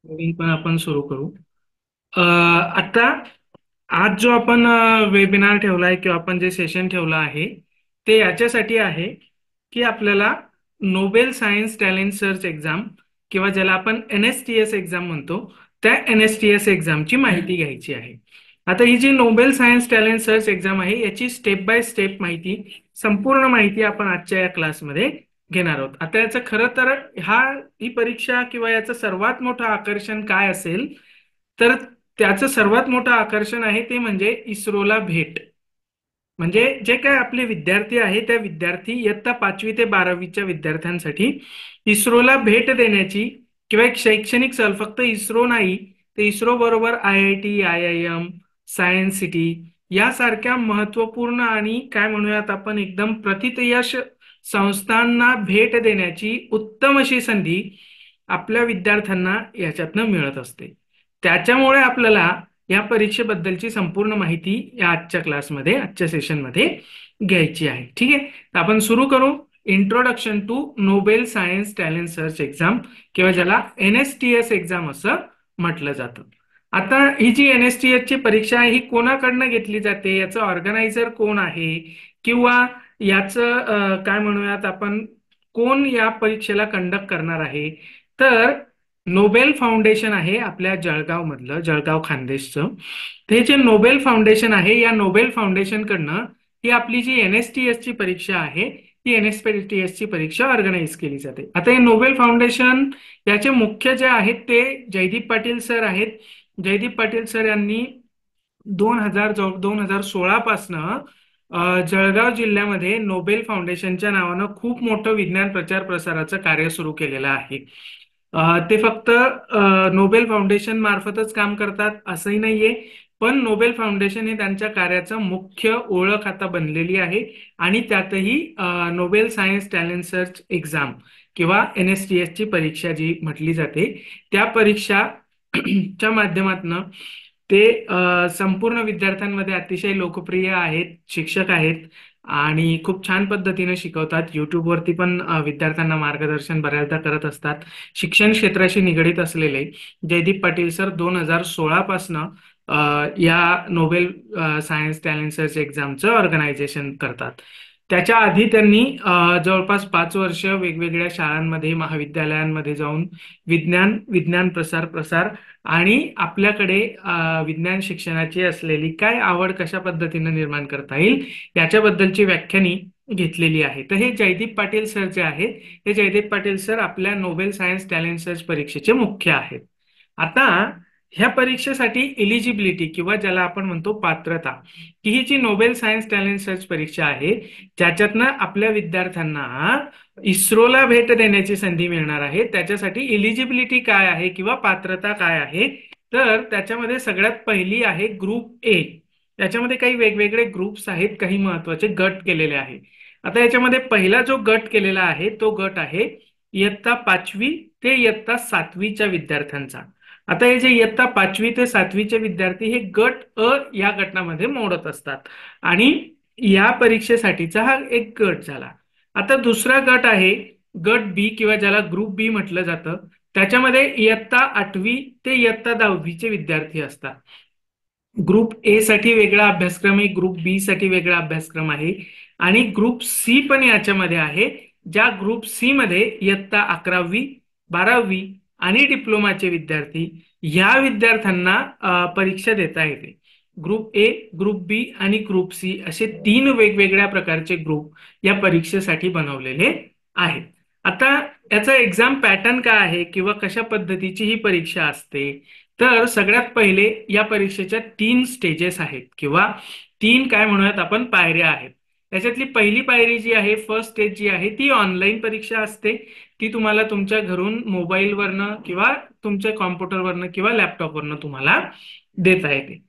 तरी पण आपण सुरू करू. आता आज जो आपण वेबिनार ठेवलाय किंवा आपण जे सेशन ठेवलं आहे ते याच्यासाठी आहे की आपल्याला Nobel science talent search exam किंवा ज्याला आपण NSTS एक्झाम म्हणतो त्या NSTS एक्झामची माहिती घ्यायची आहे. आता ही जी Nobel science talent search exam आहे याची स्टेप बाय स्टेप माहिती, संपूर्ण माहिती आपण आजच्या या क्लासमध्ये घेणार आहोत. आता याचं खरं तर ही परीक्षा किंवा याचं सर्वात मोठं आकर्षण काय असेल तर त्याचं सर्वात मोठं आकर्षण आहे ते म्हणजे इस्रोला भेट. म्हणजे जे काय आपले विद्यार्थी आहेत त्या विद्यार्थी इयत्ता 5वी ते 12वीच्या विद्यार्थ्यांसाठी इस्रोला भेट देण्याची किंवा एक शैक्षणिक सहल, फक्त इस्रो नाही तर इस्रो बरोबर IIT, IIM, सायन्स सिटी यासारख्या महत्वपूर्ण आणि काय म्हणूयात आपण एकदम प्रथितयश संस्थांना भेट देण्याची उत्तम अशी संधी आपल्या विद्यार्थ्यांना याच्यातनं मिळत असते. त्याच्यामुळे आपल्याला या परीक्षेबद्दलची संपूर्ण माहिती या आजच्या क्लासमध्ये, आजच्या सेशनमध्ये घ्यायची आहे. ठीक आहे, तर आपण सुरू करू. Introduction to Nobel science talent search exam किंवा ज्याला NSTS एक्झाम असं म्हटलं जातं. आता ही जी NSTS ची परीक्षा आहे ही कोणाकडनं घेतली जाते, याचं ऑर्गनायझर कोण आहे किंवा याचं काय म्हणूयात आपण, कोण या परीक्षेला कंडक्ट करणार आहे, तर नोबेल फाउंडेशन आहे आपल्या जळगाव मधलं, जळगाव खानदेशचं. ते जे नोबेल फाउंडेशन आहे या नोबेल फाउंडेशन कडनं ही आपली जी NSTS ची परीक्षा आहे ती NSTS ची परीक्षा ऑर्गनाईज केली जाते. आता हे नोबेल फाउंडेशन याचे मुख्य जे आहेत ते जयदीप पाटील सर आहेत. जयदीप पाटील सर यांनी 2016 पासनं जळगाव जिल्ह्यामध्ये नोबेल फाउंडेशनच्या नावानं खूप मोठं विज्ञान प्रचार प्रसाराचं कार्य सुरू केलेलं आहे. ते फक्त नोबेल फाउंडेशन मार्फतच काम करतात असंही नाहीये, पण नोबेल फाउंडेशन हे त्यांच्या कार्याचं मुख्य ओळख आता बनलेली आहे. आणि त्यातही Nobel science talent search exam किंवा NSTS ची परीक्षा जी म्हटली जाते त्या परीक्षा च्या माध्यमातून ते संपूर्ण विद्यार्थ्यांमध्ये अतिशय लोकप्रिय आहेत, शिक्षक आहेत आणि खूप छान पद्धतीने शिकवतात. युट्यूबवरती पण विद्यार्थ्यांना मार्गदर्शन बऱ्याचदा करत असतात. शिक्षण क्षेत्राशी निगडीत असलेले जयदीप पाटील सर 2016 पासनं या Nobel science talent search एक्झामचं organisation करतात. त्याच्या आधी त्यांनी जवळपास 5 वर्ष वेगवेगळ्या शाळांमध्ये, महाविद्यालयांमध्ये जाऊन विज्ञान विज्ञान प्रसार प्रसार आणि आपल्याकडे विज्ञान शिक्षणाची असलेली काय आवड कशा पद्धतीने निर्माण करता येईल याच्याबद्दलची व्याख्यानी घेतलेली आहे. तर हे जयदीप पाटील सर जे आहेत हे जयदीप पाटील सर आपल्या नोबेल सायन्स टॅलेंट सर्च परीक्षेचे मुख्य आहेत. आता ह्या परीक्षेसाठी एलिजिबिलिटी किंवा ज्याला आपण म्हणतो पात्रता, की ही जी नोबेल सायन्स टॅलेंट सर्च परीक्षा आहे ज्याच्यातनं आपल्या विद्यार्थ्यांना इस्रोला भेट देण्याची संधी मिळणार आहे, त्याच्यासाठी एलिजिबिलिटी काय आहे किंवा पात्रता काय आहे, तर त्याच्यामध्ये सगळ्यात पहिली आहे ग्रुप ए. त्याच्यामध्ये काही वेगवेगळे ग्रुप्स आहेत, काही महत्वाचे गट केलेले आहेत. आता याच्यामध्ये पहिला जो गट केलेला आहे तो गट आहे इयत्ता 5वी ते इयत्ता 7वीच्या विद्यार्थ्यांचा. आता हे जे इयत्ता 5वी ते 7वीचे विद्यार्थी हे गट अ या गटामध्ये मोडत असतात आणि या परीक्षेसाठीचा हा एक गट झाला. आता दुसरा गट आहे गट बी किंवा ज्याला ग्रुप बी म्हटलं जातं. त्याच्यामध्ये इयत्ता 8वी ते इयत्ता 10वीचे विद्यार्थी असतात. ग्रुप ए साठी वेगळा अभ्यासक्रम आहे, ग्रुप बी साठी वेगळा अभ्यासक्रम आहे आणि ग्रुप सी पण याच्यामध्ये आहे. ज्या ग्रुप सी मध्ये इयत्ता 11वी, 12वी आणि डिप्लोमाचे विद्यार्थी या विद्यार्थ्यांना परीक्षा देता येते. ग्रुप ए, ग्रुप बी आणि ग्रुप सी असे 3 वेगवेगळ्या प्रकारचे ग्रुप या परीक्षेसाठी बनवलेले आहेत. आता याचा एक्झाम पॅटर्न काय आहे किंवा कशा पद्धतीची ही परीक्षा असते, तर सगळ्यात पहिले या परीक्षेच्या 3 स्टेजेस आहेत किंवा 3 काय म्हणूयात आपण पायऱ्या आहेत. त्याच्यातली पहिली पायरी जी आहे, फर्स्ट स्टेज जी आहे ती ऑनलाईन परीक्षा असते. ती तुम्हाला तुमच्या घरून मोबाईलवरनं किंवा तुमच्या कॉम्प्युटरवरनं किंवा लॅपटॉपवरनं तुम्हाला देता येते.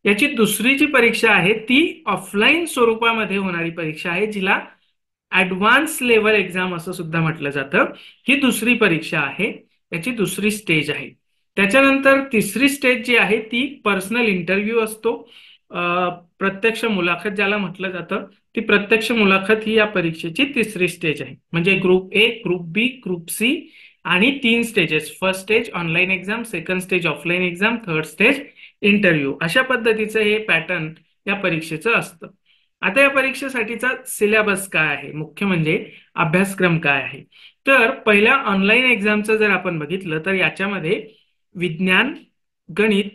याची दुसरी जी परीक्षा आहे ती ऑफलाईन स्वरूपामध्ये होणारी परीक्षा आहे, जिला ऍडव्हान्स लेवल एक्झाम असं सुद्धा म्हटलं जातं. ही दुसरी परीक्षा आहे, याची दुसरी स्टेज आहे. त्याच्यानंतर तिसरी स्टेज जी आहे ती पर्सनल इंटरव्ह्यू असतो. प्रत्यक्ष मुलाखत ज्याला म्हटलं जातं, ती प्रत्यक्ष मुलाखत ही या परीक्षेची तिसरी स्टेज आहे. म्हणजे group A, group B, group C आणि 3 stages, first stage online exam, second stage offline exam, third stage interview, अशा पद्धतीचं हे पॅटर्न या परीक्षेचं असतं. आता या परीक्षेसाठीचा सिलेबस काय आहे, मुख्य म्हणजे अभ्यासक्रम काय आहे, तर पहिल्या ऑनलाईन एक्झामचं जर आपण बघितलं तर याच्यामध्ये विज्ञान, गणित,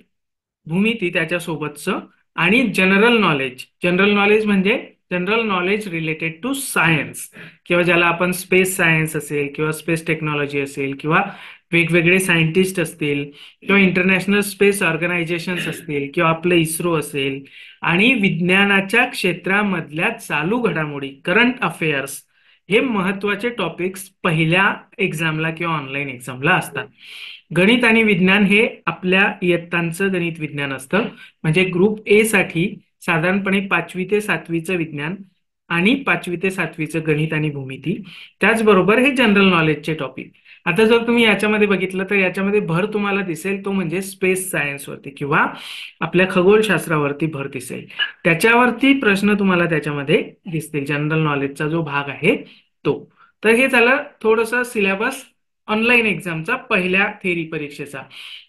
भूमिती त्याच्यासोबतचं आणि जनरल नॉलेज म्हणजे general knowledge related to science, किंवा ज्याला आपण स्पेस सायन्स असेल किंवा स्पेस टेक्नॉलॉजी असेल किंवा वेगवेगळे सायंटिस्ट असतील किंवा इंटरनॅशनल स्पेस ऑर्गनायझेशन्स असतील किंवा आपलं इस्रो असेल, आणि विज्ञानाच्या क्षेत्रामधल्या चालू घडामोडी, करंट अफेअर्स, हे महत्वाचे टॉपिक्स पहिल्या एक्झामला किंवा ऑनलाईन एक्झामला असतात. गणित आणि विज्ञान हे आपल्या इयत्तांचं गणित विज्ञान असतं. म्हणजे ग्रुप ए साठी साधारणपणे 5वी ते 7वीचं विज्ञान आणि 5वी ते 7वीचं गणित आणि भूमिती, त्याचबरोबर हे जनरल नॉलेजचे टॉपिक. आता जर तुम्ही याच्यामध्ये बघितलं तर याच्यामध्ये भर तुम्हाला दिसेल तो म्हणजे स्पेस सायन्सवरती किंवा आपल्या खगोलशास्त्रावरती भर दिसेल, त्याच्यावरती प्रश्न तुम्हाला त्याच्यामध्ये दिसतील. जनरल नॉलेजचा जो भाग आहे तो. तर हे झालं थोडंसं सिलेबस ऑनलाईन एक्झामचा पहिल्या थेरी परीक्षेचा.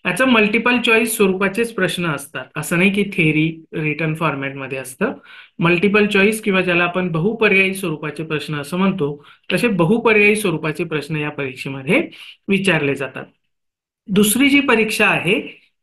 याचं मल्टिपल चॉईस स्वरूपाचेच प्रश्न असतात, असं नाही की थेरी रिटर्न फॉर्मॅटमध्ये असतं. मल्टिपल चॉईस किंवा ज्याला आपण बहुपर्यायी स्वरूपाचे प्रश्न असं म्हणतो, तसे बहुपर्यायी स्वरूपाचे प्रश्न या परीक्षेमध्ये विचारले जातात. दुसरी जी परीक्षा आहे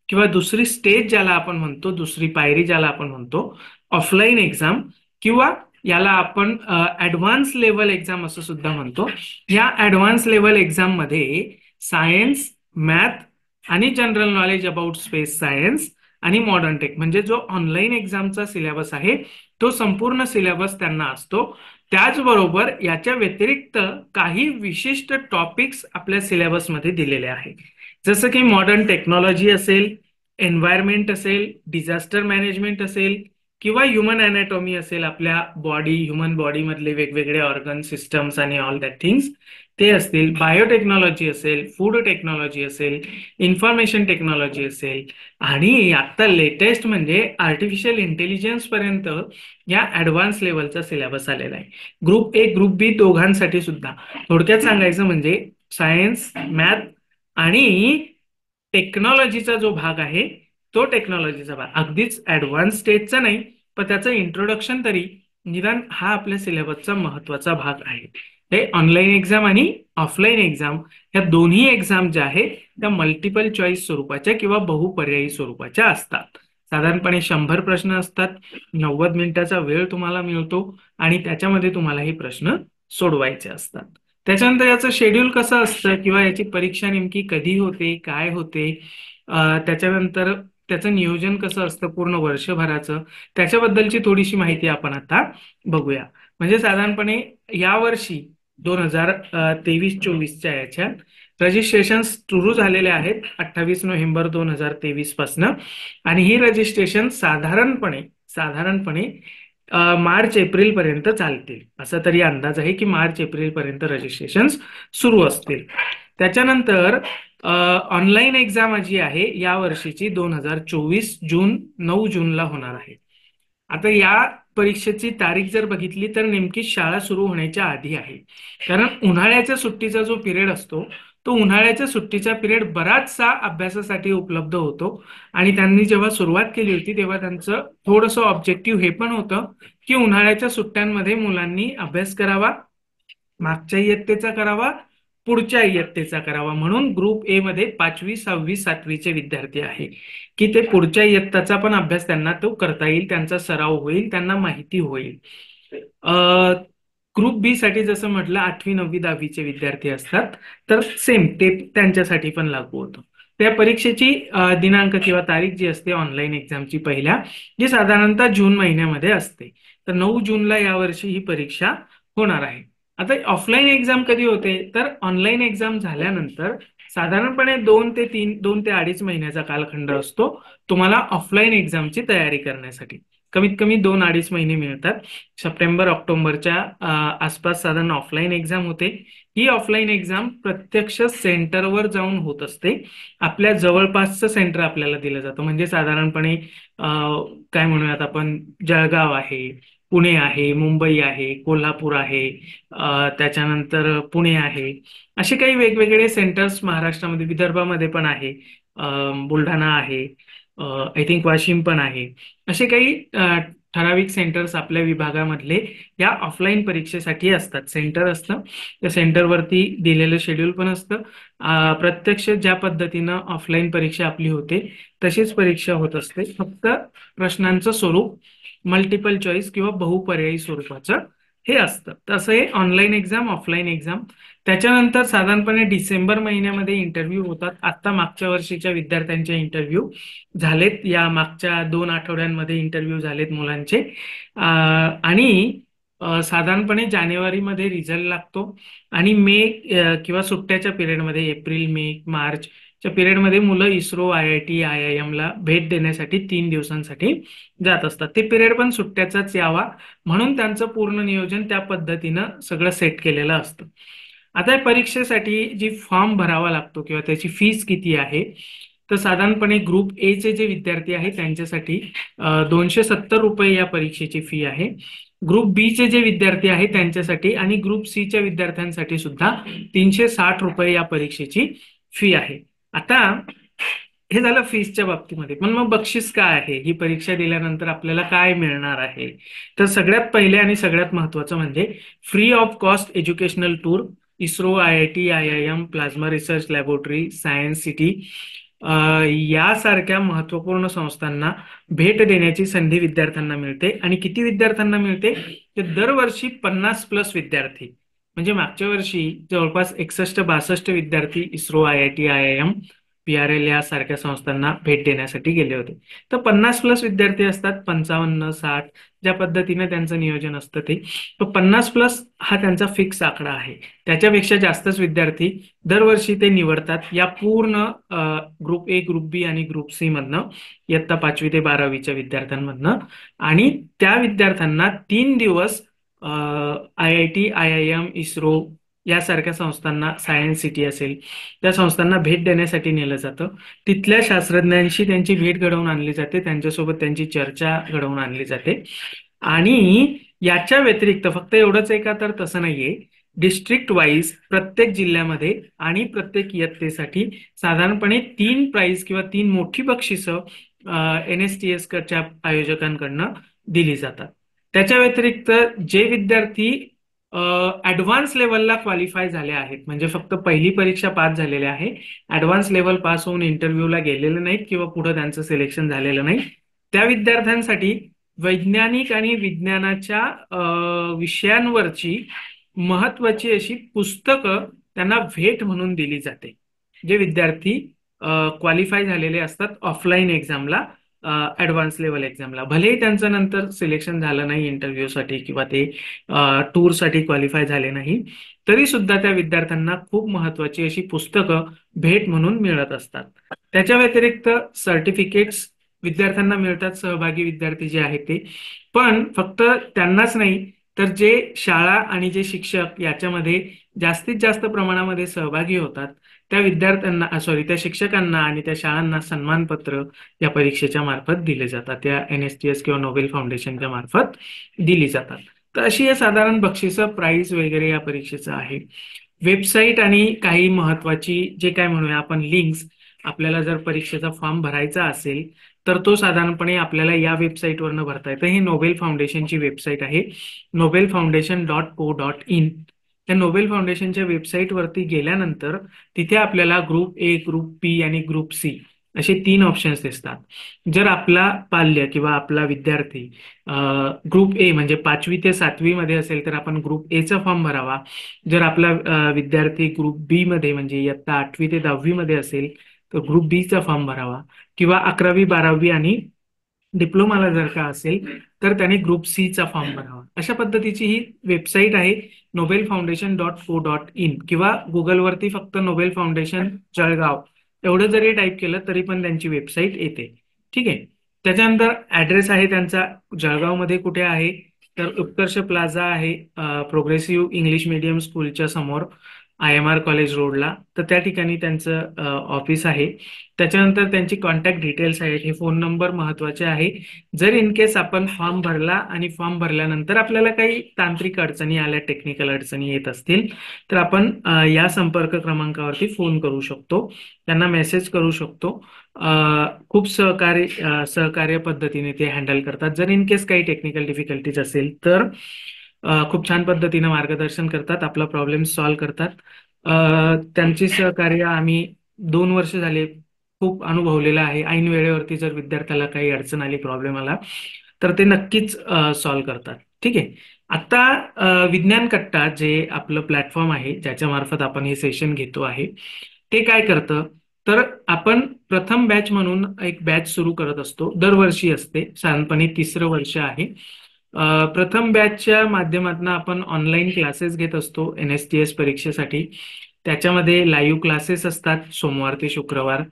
किंवा दुसरी स्टेज ज्याला आपण म्हणतो, दुसरी पायरी ज्याला आपण म्हणतो, ऑफलाईन एक्झाम किंवा याला आपण ऍडव्हान्स लेवल एक्झाम असं सुद्धा म्हणतो. या ऍडव्हान्स लेवल एक्झाम मध्ये सायन्स, मॅथ आणि general knowledge about space science आणि मॉडर्न टेक, म्हणजे जो ऑनलाईन एक्झामचा सिलेबस आहे तो संपूर्ण सिलेबस त्यांना असतो. त्याचबरोबर याच्या व्यतिरिक्त काही विशिष्ट टॉपिक्स आपल्या सिलेबसमध्ये दिलेले आहेत, जसं की मॉडर्न टेक्नॉलॉजी असेल, एन्व्हायरमेंट असेल, डिझास्टर मॅनेजमेंट असेल किंवा ह्युमन अनॅटॉमी असेल, आपल्या ह्युमन बॉडी मधले वेगवेगळे ऑर्गन सिस्टम्स आणि ऑल दॅट थिंग्स ते असतील, बायोटेक्नॉलॉजी असेल, फूड टेक्नॉलॉजी असेल, इन्फॉर्मेशन टेक्नॉलॉजी असेल, आणि आता लेटेस्ट म्हणजे आर्टिफिशियल इंटेलिजन्स पर्यंत या ऍडव्हान्स लेवलचा सिलेबस आलेला आहे. ग्रुप ए ग्रुप बी दोघांसाठी सुद्धा. थोडक्यात सांगायचं म्हणजे सायन्स, मॅथ आणि टेक्नॉलॉजीचा जो भाग आहे तो टेक्नॉलॉजीचा भाग, अगदीच ऍडव्हान्स स्टेजचा नाही पण त्याचं इंट्रोडक्शन तरी निदान हा आपल्या सिलेबसचा महत्वाचा भाग आहे. हे ऑनलाईन एक्झाम आणि ऑफलाईन एक्झाम या दोन्ही एक्झाम ज्या आहेत त्या मल्टिपल चॉईस स्वरूपाच्या किंवा बहुपर्यायी स्वरूपाच्या असतात. साधारणपणे 100 प्रश्न असतात, 90 मिनिटाचा वेळ तुम्हाला मिळतो आणि त्याच्यामध्ये तुम्हाला हे प्रश्न सोडवायचे असतात. त्याच्यानंतर याचं शेड्यूल कसं असतं किंवा याची परीक्षा नेमकी कधी होते, काय होते, त्याच्यानंतर त्याचं नियोजन कसं असतं पूर्ण वर्षभराचं, त्याच्याबद्दलची थोडीशी माहिती आपण आता बघूया. म्हणजे साधारणपणे यावर्षी 2023-24च्या याच्यात रजिस्ट्रेशन सुरू झालेले आहेत 28 नोव्हेंबर 2023 पासनं, आणि ही रजिस्ट्रेशन साधारणपणे मार्च एप्रिल पर्यंत चालतील. असं तरी अंदाज आहे की मार्च एप्रिल पर्यंत रजिस्ट्रेशन सुरू असतील. त्याच्यानंतर ऑनलाईन एक्झाम जी आहे या वर्षीची 2024 9 जूनला होणार आहे. आता या परीक्षेची तारीख जर बघितली तर नेमकी शाळा सुरू होण्याच्या आधी आहे, कारण उन्हाळ्याच्या सुट्टीचा जो पिरियड असतो तो उन्हाळ्याच्या सुट्टीचा पिरियड बराचसा अभ्यासासाठी उपलब्ध होतो. आणि त्यांनी जेव्हा सुरुवात केली होती तेव्हा त्यांचं थोडंसं ऑब्जेक्टिव्ह हे पण होतं की उन्हाळ्याच्या सुट्ट्यांमध्ये मुलांनी अभ्यास करावा, मागच्या इयत्तेचा करावा, पुढच्या इयत्तेचा करावा. म्हणून ग्रुप ए मध्ये 5वी, 6वी, 7वीचे विद्यार्थी आहे की ते पुढच्या इयत्ताचा पण अभ्यास त्यांना तो करता येईल, त्यांचा सराव होईल, त्यांना माहिती होईल. ग्रुप बी साठी जसं म्हटलं 8वी, 9वी, 10वीचे विद्यार्थी असतात, तर सेम ते त्यांच्यासाठी पण लागू होतं. त्या परीक्षेची दिनांक किंवा तारीख जी असते ऑनलाईन एक्झामची पहिल्या, जी साधारणतः जून महिन्यामध्ये असते. तर 9 जूनला यावर्षी ही परीक्षा होणार आहे. आता ऑफलाईन एक्झाम कधी होते तर ऑनलाईन एक्झाम झाल्यानंतर साधारणपणे 2 ते 2.5 महिन्याचा कालखंड असतो तुम्हाला ऑफलाईन एक्झामची तयारी करण्यासाठी. कमीत कमी 2-2.5 महिने मिळतात. सप्टेंबर ऑक्टोबरच्या आसपास साधारण ऑफलाईन एक्झाम होते. ही ऑफलाईन एक्झाम प्रत्यक्ष सेंटरवर जाऊन होत असते. आपल्या जवळपासचं सेंटर आपल्याला दिलं जातं. म्हणजे साधारणपणे काय म्हणूयात आपण, जळगाव आहे पुणे आहे, मुंबई आहे, कोल्हापूर आहे, त्याच्यानंतर पुणे आहे. असे काही वेगवेगळे सेंटर्स महाराष्ट्रामध्ये, विदर्भामध्ये पण आहे, बुलढाणा आहे, आय थिंक वाशिम पण आहे. असे काही ठराविक सेंटर्स आपल्या विभागामधले या ऑफलाईन परीक्षेसाठी असतात. सेंटर असतं, त्या सेंटरवरती दिलेलं शेड्यूल पण असतं. प्रत्यक्ष ज्या पद्धतीनं ऑफलाईन परीक्षा आपली होते तशीच परीक्षा होत असते, फक्त प्रश्नांचं स्वरूप मल्टिपल चॉईस किंवा बहुपर्यायी स्वरूपाचं हे असतं. तसं हे ऑनलाईन एक्झाम, ऑफलाईन एक्झाम. त्याच्यानंतर साधारणपणे डिसेंबर महिन्यामध्ये इंटरव्ह्यू होतात. आता मागच्या वर्षीच्या विद्यार्थ्यांचे इंटरव्ह्यू झालेत, या मागच्या 2 आठवड्यांमध्ये इंटरव्ह्यू झालेत मुलांचे. आणि साधारणपणे जानेवारीमध्ये रिझल्ट लागतो आणि मे किंवा सुट्ट्याच्या पिरियडमध्ये एप्रिल, मे, मार्चच्या पिरियडमध्ये मुलं इस्रो, IIT, IIM ला भेट देण्यासाठी 3 दिवसांसाठी जात असतात. ते पिरियड पण सुट्ट्याचाच यावा म्हणून त्यांचं पूर्ण नियोजन त्या पद्धतीनं सगळं सेट केलेलं असतं. आता या परीक्षेसाठी जी फॉर्म भरावा लागतो किंवा त्याची फीस किती आहे, तर साधारणपणे ग्रुप ए चे जे विद्यार्थी आहेत त्यांच्यासाठी 270 रुपये या परीक्षेची फी आहे. ग्रुप बी चे जे विद्यार्थी आहेत त्यांच्यासाठी आणि ग्रुप सी च्या विद्यार्थ्यांसाठी सुद्धा 360 रुपये या परीक्षेची फी आहे. आता हे झालं फीसच्या बाबतीमध्ये. पण मग बक्षीस काय आहे, ही परीक्षा दिल्यानंतर आपल्याला काय मिळणार आहे, तर सगळ्यात पहिले आणि सगळ्यात महत्वाचं म्हणजे free of cost educational tour, ISRO, IIT, IIM, plasma research laboratory, science city यासारख्या महत्वपूर्ण संस्थांना भेट देण्याची संधी विद्यार्थ्यांना मिळते. आणि किती विद्यार्थ्यांना मिळते, ते दरवर्षी 50+ विद्यार्थी, म्हणजे मागच्या वर्षी जवळपास 61-62 विद्यार्थी इस्रो, IIT, IIM, PRL यासारख्या संस्थांना भेट देण्यासाठी गेले होते. तर 50+ विद्यार्थी असतात, 55, 60 ज्या पद्धतीने त्यांचं नियोजन असतं ते. तो 50+ हा त्यांचा फिक्स आकडा आहे. त्याच्यापेक्षा जास्तच विद्यार्थी दरवर्षी ते निवडतात या पूर्ण ग्रुप ए, ग्रुप बी आणि ग्रुप सी मधनं, इयत्ता 5वी ते 12वीच्या विद्यार्थ्यांमधनं. आणि त्या विद्यार्थ्यांना 3 दिवस IIT, IIM, इस्रो यासारख्या संस्थांना, सायन्स सिटी असेल त्या संस्थांना भेट देण्यासाठी नेलं जातं. तिथल्या शास्त्रज्ञांशी त्यांची भेट घडवून आणली जाते, त्यांच्यासोबत त्यांची चर्चा घडवून आणली जाते. आणि याच्या व्यतिरिक्त फक्त एवढंच आहे का, तर तसं नाहीये. डिस्ट्रिक्ट वाईज प्रत्येक जिल्ह्यामध्ये आणि प्रत्येक इयत्तेसाठी साधारणपणे 3 प्राइज किंवा 3 मोठी बक्षिसं NSTS च्या आयोजकांकडनं दिली जातात. त्याच्या व्यतिरिक्त जे विद्यार्थी ऍडव्हान्स लेवलला क्वालिफाय झाले आहेत, म्हणजे फक्त पहिली परीक्षा पास झालेले आहे, ऍडव्हान्स लेवल पास होऊन इंटरव्ह्यूला गेलेले नाहीत किंवा पुढे त्यांचं सिलेक्शन झालेलं नाही, त्या विद्यार्थ्यांसाठी वैज्ञानिक आणि विज्ञानाच्या विषयांवरची महत्वाची अशी पुस्तकं त्यांना भेट म्हणून दिली जाते. जे विद्यार्थी क्वालिफाय झालेले असतात ऑफलाईन एक्झामला, ऍडव्हान्स लेवल एक्झामला, भलेही त्यांचं नंतर सिलेक्शन झालं नाही इंटरव्ह्यूसाठी किंवा ते टूरसाठी क्वालिफाय झाले नाही, तरी सुद्धा त्या विद्यार्थ्यांना खूप महत्वाची अशी पुस्तकं भेट म्हणून मिळत असतात. त्याच्या व्यतिरिक्त सर्टिफिकेट्स विद्यार्थ्यांना मिळतात, सहभागी विद्यार्थी जे आहेत ते. पण फक्त त्यांनाच नाही, तर जे शाळा आणि जे शिक्षक याच्यामध्ये जास्तीत जास्त प्रमाणामध्ये सहभागी होतात त्या विद्यार्थ्यांना, त्या शिक्षकांना आणि त्या शाळांना सन्मानपत्र या परीक्षेच्या मार्फत दिले जातात, त्या NSTS किंवा नोबेल फाउंडेशनच्या मार्फत दिली जातात. तर अशी हे साधारण बक्षिसं, प्राइस वगैरे या परीक्षेचं आहे. वेबसाईट आणि काही महत्वाची जे काय म्हणूया आपण लिंक्स, आपल्याला जर परीक्षेचा फॉर्म भरायचा असेल तर तो साधारणपणे आपल्याला या वेबसाईटवरनं भरता येतं. ही नोबेल फाउंडेशनची वेबसाईट आहे, nobelfoundation.co.in. त्या नोबेल फाउंडेशनच्या वेबसाईटवरती गेल्यानंतर तिथे आपल्याला ग्रुप ए, ग्रुप बी आणि ग्रुप सी असे 3 ऑप्शन्स दिसतात. जर आपला पाल्य किंवा आपला विद्यार्थी ग्रुप ए म्हणजे 5वी ते 7वी मध्ये असेल तर आपण ग्रुप ए चा फॉर्म भरावा. जर आपला विद्यार्थी ग्रुप बी मध्ये म्हणजे इयत्ता 8वी ते 10वी मध्ये असेल तर ग्रुप बी चा फॉर्म भरावा. किंवा 11वी, 12वी आणि डिप्लोमाला जर का असेल तर त्याने ग्रुप सी चा फॉर्म भरावा. अशा पद्धतीची ही वेबसाईट आहे, nobelfoundation.co.in. किंवा गुगलवरती फक्त नोबेल फाउंडेशन जळगाव एवढं जरी टाईप केलं तरी पण त्यांची वेबसाईट येते. ठीक आहे. त्याच्यानंतर ऍड्रेस आहे त्यांचा, जळगावमध्ये कुठे आहे तर उत्कर्ष प्लाझा आहे, प्रोग्रेसिव्ह इंग्लिश मीडियम स्कूलच्या समोर. IMR कॉलेज रोडला. तर त्या ठिकाणी त्यांचं ऑफिस आहे. त्याच्यानंतर त्यांची कॉन्टॅक्ट डिटेल्स आहेत, हे फोन नंबर महत्वाचे आहे. जर इन केस आपण फॉर्म भरला आणि फॉर्म भरल्यानंतर आपल्याला काही तांत्रिक अडचणी आल्या, टेक्निकल अडचणी येत असतील, तर आपण या संपर्क क्रमांकावरती फोन करू शकतो, त्यांना मेसेज करू शकतो. खूप सहकार्य पद्धतीने ते हँडल करतात. जर इन केस काही टेक्निकल डिफिकल्टीज असेल तर खूप छान पद्धतीने मार्गदर्शन करतात, आपला प्रॉब्लेम सॉल्व्ह करतात. त्यांचे सहकार्य आम्ही 2 वर्ष झाले खूप अनुभवलेलं आहे. ऐन वेळेवरती जर विद्यार्थ्याला काही अडचण आली, प्रॉब्लेम आला, तर ते नक्कीच सॉल्व्ह करतात. ठीक आहे. आता विज्ञान कट्टा जे आपलं प्लॅटफॉर्म आहे, ज्याच्या मार्फत आपण हे सेशन घेतो आहे, ते काय करतं, तर आपण प्रथम बॅच म्हणून एक बॅच सुरू करत असतो. दरवर्षी असते, साधारणपणे 3रं वर्ष आहे. प्रथम बॅचच्या माध्यमातून आपण ऑनलाईन क्लासेस घेत असतो NSTS परीक्षेसाठी. त्याच्यामध्ये लाईव्ह क्लासेस असतात सोमवार ते शुक्रवार.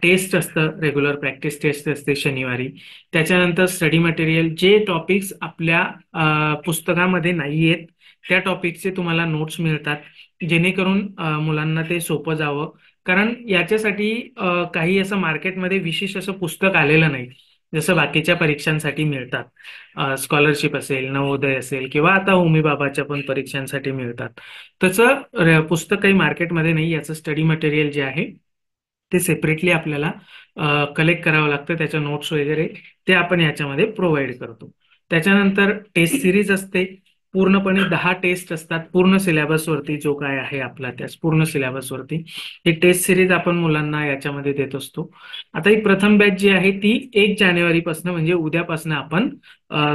टेस्ट असतं, रेग्युलर प्रॅक्टिस टेस्ट असते शनिवारी. त्याच्यानंतर स्टडी मटेरियल, जे टॉपिक्स आपल्या पुस्तकामध्ये नाही आहेत त्या टॉपिकचे तुम्हाला नोट्स मिळतात, जेणेकरून मुलांना ते सोपं जावं. कारण याच्यासाठी काही असं मार्केटमध्ये विशेष असं पुस्तक आलेलं नाही, जसं बाकीच्या परीक्षांसाठी मिळतात. स्कॉलरशिप असेल, नवोदय असेल, किंवा आता होमी बाबाच्या पण परीक्षांसाठी मिळतात. तसं पुस्तक काही मार्केटमध्ये नाही. याचं स्टडी मटेरियल जे आहे ते सेपरेटली आपल्याला कलेक्ट करावं लागतं. त्याच्या नोट्स वगैरे ते आपण याच्यामध्ये प्रोव्हाइड करतो. त्याच्यानंतर टेस्ट सिरीज असते. पूर्णपणे 10 टेस्ट असतात, पूर्ण सिलेबसवरती जो काय आहे आपला, त्याच पूर्ण सिलेबसवरती ही टेस्ट सिरीज आपण मुलांना याच्यामध्ये देत असतो. आता ही प्रथम बॅच जी आहे ती 1 जानेवारीपासून, म्हणजे उद्यापासून आपण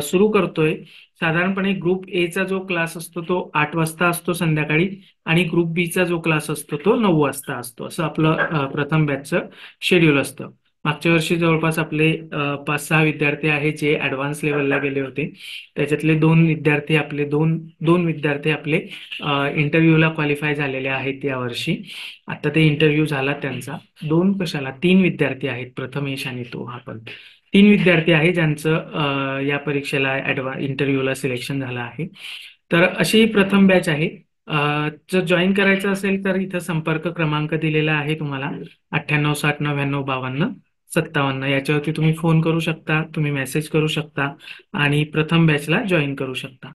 सुरू करतोय. साधारणपणे ग्रुप ए चा जो क्लास असतो तो 8 वाजता असतो संध्याकाळी, आणि ग्रुप बी चा जो क्लास असतो तो 9 वाजता असतो. असं आपलं प्रथम बॅचचं शेड्यूल असतं. मागच्या वर्षी जवळपास आपले 5-6 विद्यार्थी आहेत जे ऍडव्हान्स लेवलला गेले होते. त्याच्यातले दोन विद्यार्थी आपले इंटरव्ह्यूला क्वालिफाय झालेले आहेत यावर्षी. आता ते इंटरव्ह्यू झाला त्यांचा. दोन कशाला, 3 विद्यार्थी आहेत, प्रथमेश आणि तो, हा पण 3 विद्यार्थी आहे ज्यांचं या परीक्षेला इंटरव्ह्यूला सिलेक्शन झालं आहे. तर अशी प्रथम बॅच आहे. जर जॉईन करायचं असेल तर इथं संपर्क क्रमांक दिलेला आहे तुम्हाला, 9860995257, याच्यावरती तुम्ही फोन करू शकता, तुम्ही मेसेज करू शकता आणि प्रथम बॅचला जॉईन करू शकता.